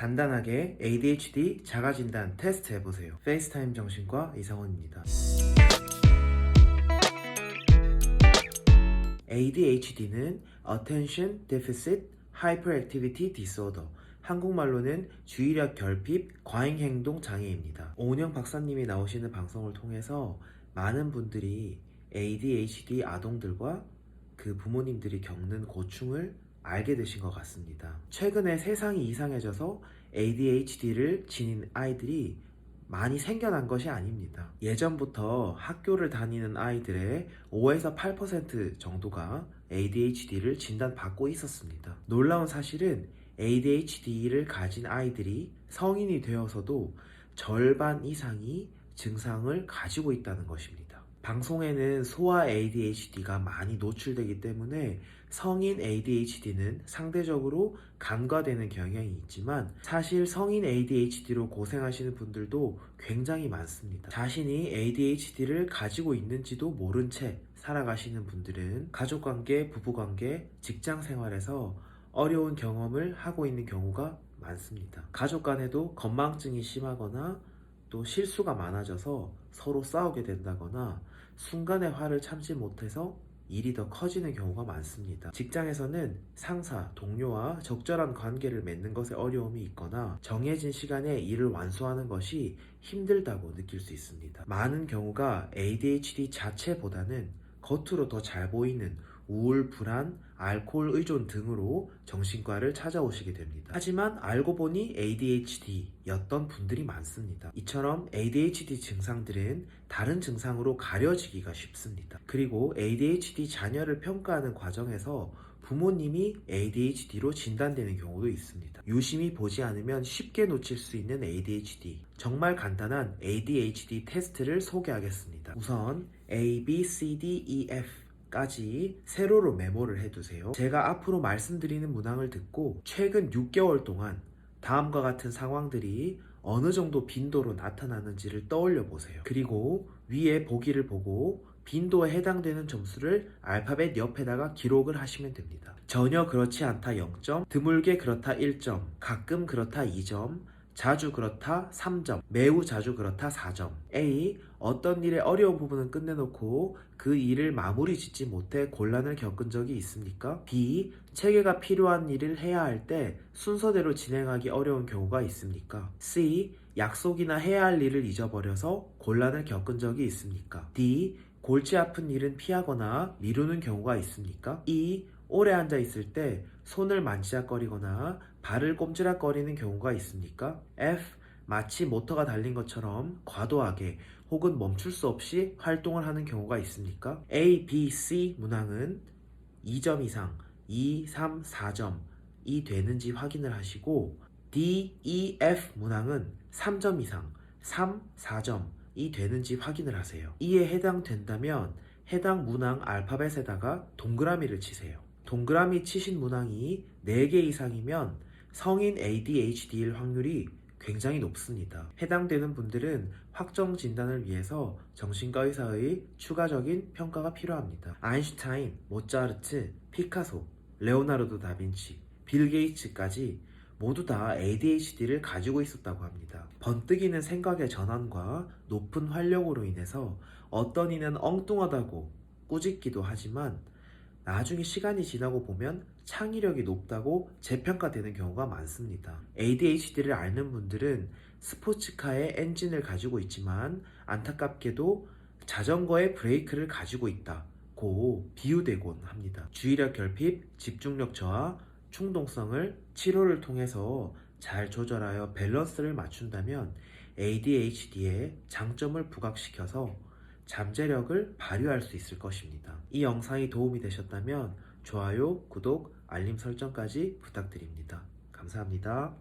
간단하게 ADHD 자가진단 테스트 해보세요. 페이스타임 정신과 이상원입니다. ADHD는 Attention Deficit Hyperactivity Disorder, 한국말로는 주의력 결핍 과잉행동 장애입니다. 오은영 박사님이 나오시는 방송을 통해서 많은 분들이 ADHD 아동들과 그 부모님들이 겪는 고충을 알게 되신 것 같습니다. 최근에 세상이 이상해져서 ADHD를 지닌 아이들이 많이 생겨난 것이 아닙니다. 예전부터 학교를 다니는 아이들의 5에서 8% 정도가 ADHD를 진단받고 있었습니다. 놀라운 사실은 ADHD를 가진 아이들이 성인이 되어서도 절반 이상이 증상을 가지고 있다는 것입니다. 방송에는 소아 ADHD가 많이 노출되기 때문에 성인 ADHD는 상대적으로 간과되는 경향이 있지만 사실 성인 ADHD로 고생하시는 분들도 굉장히 많습니다. 자신이 ADHD를 가지고 있는지도 모른 채 살아가시는 분들은 가족관계, 부부관계, 직장생활에서 어려운 경험을 하고 있는 경우가 많습니다. 가족 간에도 건망증이 심하거나 또 실수가 많아져서 서로 싸우게 된다거나 순간의 화를 참지 못해서 일이 더 커지는 경우가 많습니다. 직장에서는 상사, 동료와 적절한 관계를 맺는 것에 어려움이 있거나 정해진 시간에 일을 완수하는 것이 힘들다고 느낄 수 있습니다. 많은 경우가 ADHD 자체보다는 겉으로 더 잘 보이는 우울, 불안, 알코올 의존 등으로 정신과를 찾아오시게 됩니다. 하지만 알고 보니 ADHD였던 분들이 많습니다. 이처럼 ADHD 증상들은 다른 증상으로 가려지기가 쉽습니다. 그리고 ADHD 자녀를 평가하는 과정에서 부모님이 ADHD로 진단되는 경우도 있습니다. 유심히 보지 않으면 쉽게 놓칠 수 있는 ADHD. 정말 간단한 ADHD 테스트를 소개하겠습니다. 우선 A, B, C, D, E, F 까지 세로로 메모를 해두세요. 제가 앞으로 말씀드리는 문항을 듣고 최근 6개월 동안 다음과 같은 상황들이 어느 정도 빈도로 나타나는지를 떠올려 보세요. 그리고 위에 보기를 보고 빈도에 해당되는 점수를 알파벳 옆에다가 기록을 하시면 됩니다. 전혀 그렇지 않다 0점, 드물게 그렇다 1점, 가끔 그렇다 2점, 자주 그렇다 3점, 매우 자주 그렇다 4점. A. 어떤 일의 어려운 부분은 끝내놓고 그 일을 마무리 짓지 못해 곤란을 겪은 적이 있습니까? B. 체계가 필요한 일을 해야 할 때 순서대로 진행하기 어려운 경우가 있습니까? C. 약속이나 해야 할 일을 잊어버려서 곤란을 겪은 적이 있습니까? D. 골치 아픈 일은 피하거나 미루는 경우가 있습니까? E. 오래 앉아 있을 때 손을 만지작거리거나 발을 꼼지락거리는 경우가 있습니까? F. 마치 모터가 달린 것처럼 과도하게 혹은 멈출 수 없이 활동을 하는 경우가 있습니까? A, B, C 문항은 2점 이상, 2, 3, 4점이 되는지 확인을 하시고 D, E, F 문항은 3점 이상, 3, 4점이 되는지 확인을 하세요. 이에 해당된다면 해당 문항 알파벳에다가 동그라미를 치세요. 동그라미 치신 문항이 4개 이상이면 성인 ADHD일 확률이 굉장히 높습니다. 해당되는 분들은 확정 진단을 위해서 정신과 의사의 추가적인 평가가 필요합니다. 아인슈타인, 모차르트, 피카소, 레오나르도 다빈치, 빌 게이츠까지 모두 다 ADHD를 가지고 있었다고 합니다. 번뜩이는 생각의 전환과 높은 활력으로 인해서 어떤 이는 엉뚱하다고 꾸짖기도 하지만 나중에 시간이 지나고 보면 창의력이 높다고 재평가되는 경우가 많습니다. ADHD를 앓는 분들은 스포츠카의 엔진을 가지고 있지만 안타깝게도 자전거의 브레이크를 가지고 있다고 비유되곤 합니다. 주의력 결핍, 집중력 저하, 충동성을 치료를 통해서 잘 조절하여 밸런스를 맞춘다면 ADHD의 장점을 부각시켜서 잠재력을 발휘할 수 있을 것입니다. 이 영상이 도움이 되셨다면 좋아요, 구독, 알림 설정까지 부탁드립니다. 감사합니다.